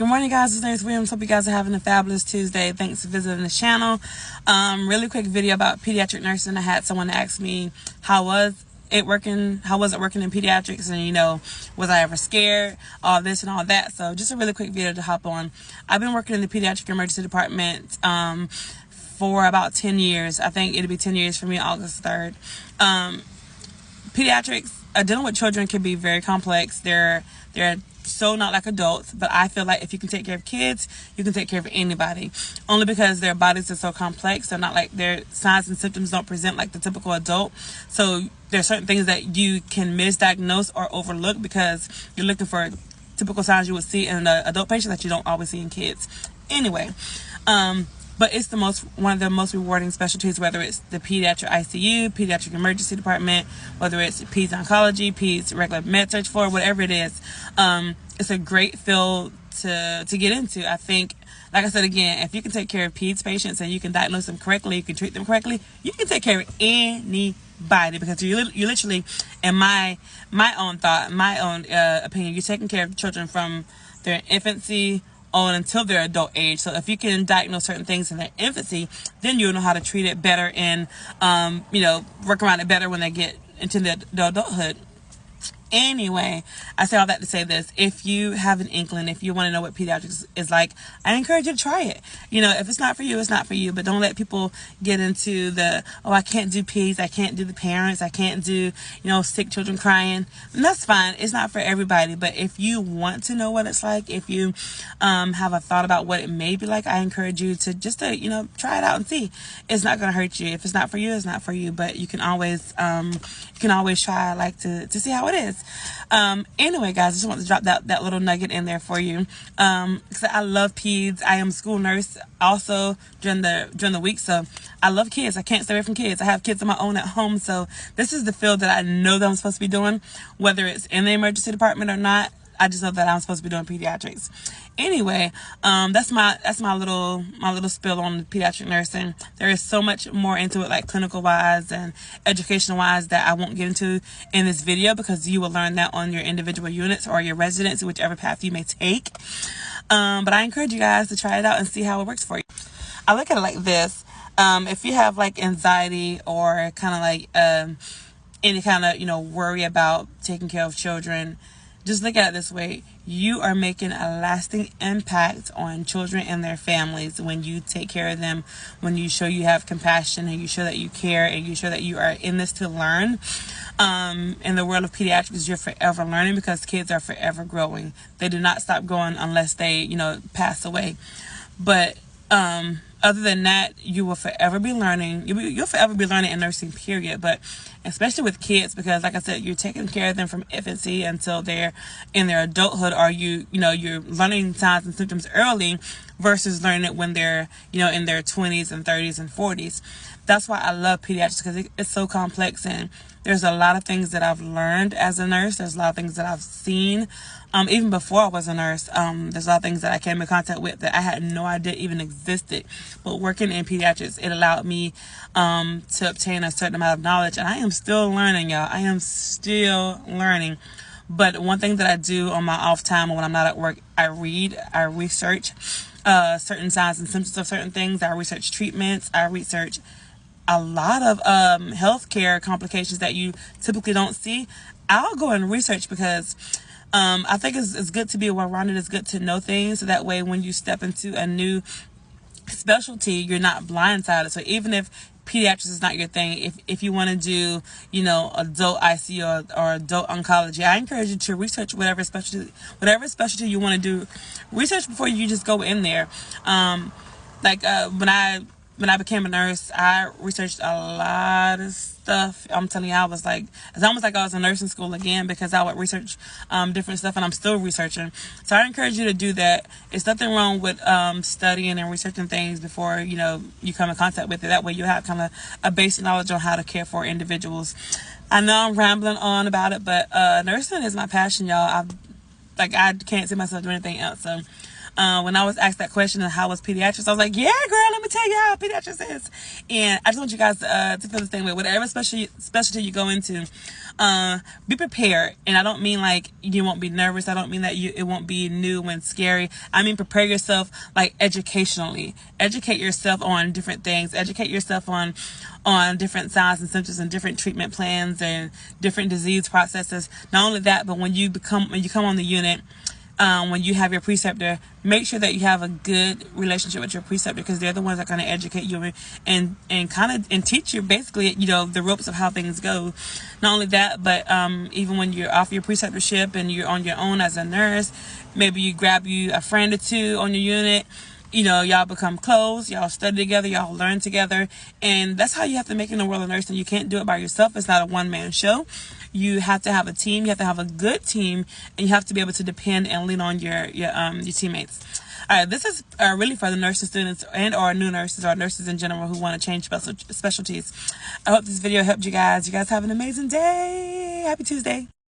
Good morning, guys. It's Nurse Williams. Hope you guys are having a fabulous Tuesday. Thanks for visiting the channel. Really quick video about pediatric nursing. I had someone ask me how was it working in pediatrics, and was I ever scared, all this and all that. So just a really quick video to hop on. I've been working in the pediatric emergency department for about 10 years. I think it'll be 10 years for me August 3rd. Pediatrics, dealing with children can be very complex. They're so not like adults, but I feel like if you can take care of kids, you can take care of anybody, only because their bodies are so complex. They're not like, their signs and symptoms don't present like the typical adult. So there are certain things that you can misdiagnose or overlook because you're looking for typical signs you would see in an adult patient that you don't always see in kids. Anyway, but it's one of the most rewarding specialties, whether it's the pediatric ICU, pediatric emergency department, whether it's peds oncology, peds regular med surg floor, whatever it is. It's a great field to get into. I think, like I said again, if you can take care of peds patients and you can diagnose them correctly, you can treat them correctly, you can take care of anybody, because you're literally, in my own thought, my own opinion, you're taking care of children from their infancy on until their adult age. So if you can diagnose certain things in their infancy, then you'll know how to treat it better and work around it better when they get into the adulthood. Anyway, I say all that to say this: if you have an inkling, if you want to know what pediatrics is like, I encourage you to try it. If it's not for you, it's not for you. But don't let people get into the, oh, I can't do peds, I can't do the parents, I can't do, sick children crying. And that's fine. It's not for everybody. But if you want to know what it's like, if you have a thought about what it may be like, I encourage you to just try it out and see. It's not going to hurt you. If it's not for you, it's not for you. But you can always try, like, to see how it is. Anyway, guys, I just want to drop that little nugget in there for you, because I love peds. I am a school nurse also during the week, so I love kids. I can't stay away from kids. I have kids of my own at home, so this is the field that I know that I'm supposed to be doing, whether it's in the emergency department or not. I just know that I'm supposed to be doing pediatrics. Anyway, that's my little spill on pediatric nursing. There is so much more into it, like clinical wise and educational wise, that I won't get into in this video, because you will learn that on your individual units or your residency, whichever path you may take. But I encourage you guys to try it out and see how it works for you. I look at it like this: if you have like anxiety or kind of like any kind of worry about taking care of children, just look at it this way: you are making a lasting impact on children and their families when you take care of them, when you show you have compassion and you show that you care and you show that you are in this to learn. In the world of pediatrics, you're forever learning, because kids are forever growing. They do not stop growing unless they, pass away. But other than that, you will forever be learning. You'll forever be learning in nursing, period. But especially with kids, because like I said, you're taking care of them from infancy until they're in their adulthood, or you're learning signs and symptoms early versus learning it when they're, in their 20s and 30s and 40s. That's why I love pediatrics, because it's so complex, and there's a lot of things that I've learned as a nurse. There's a lot of things that I've seen, even before I was a nurse. There's a lot of things that I came in contact with that I had no idea even existed. But working in pediatrics, it allowed me to obtain a certain amount of knowledge, and I am still learning, y'all. I am still learning. But one thing that I do on my off time, or when I'm not at work, I research certain signs and symptoms of certain things. I research treatments. I research a lot of healthcare complications that you typically don't see. I'll go and research, because I think it's good to be well-rounded. It's good to know things, so that way when you step into a new specialty, you're not blindsided. So even if pediatrics is not your thing, if you want to do adult ICU or adult oncology, I encourage you to research whatever specialty you want to do. Research before you just go in there. When I became a nurse, I researched a lot of stuff. I'm telling you, it's almost like I was in nursing school again, because I would research different stuff, and I'm still researching. So I encourage you to do that. It's nothing wrong with studying and researching things before you come in contact with it. That way you have kind of a basic knowledge on how to care for individuals. I know I'm rambling on about it, but nursing is my passion, y'all. I can't see myself doing anything else. So when I was asked that question of how was pediatrics, I was like, yeah, girl, let me tell you how pediatrics is. And I just want you guys to feel the same way. Whatever specialty you go into, be prepared. And I don't mean like you won't be nervous. I don't mean that it won't be new and scary. I mean, prepare yourself like educationally. Educate yourself on different things. Educate yourself on different signs and symptoms and different treatment plans and different disease processes. Not only that, but when you come on the unit, when you have your preceptor, make sure that you have a good relationship with your preceptor, because they're the ones that are going to educate you and teach you basically, the ropes of how things go. Not only that, but even when you're off your preceptorship and you're on your own as a nurse, maybe you grab you a friend or two on your unit. Y'all become close, y'all study together, y'all learn together, and that's how you have to make it in the world of nursing. You can't do it by yourself. It's not a one-man show. You have to have a team. You have to have a good team, and you have to be able to depend and lean on your teammates. All right, this is really for the nursing students and or new nurses or nurses in general who want to change specialties. I hope this video helped you guys. You guys have an amazing day. Happy Tuesday.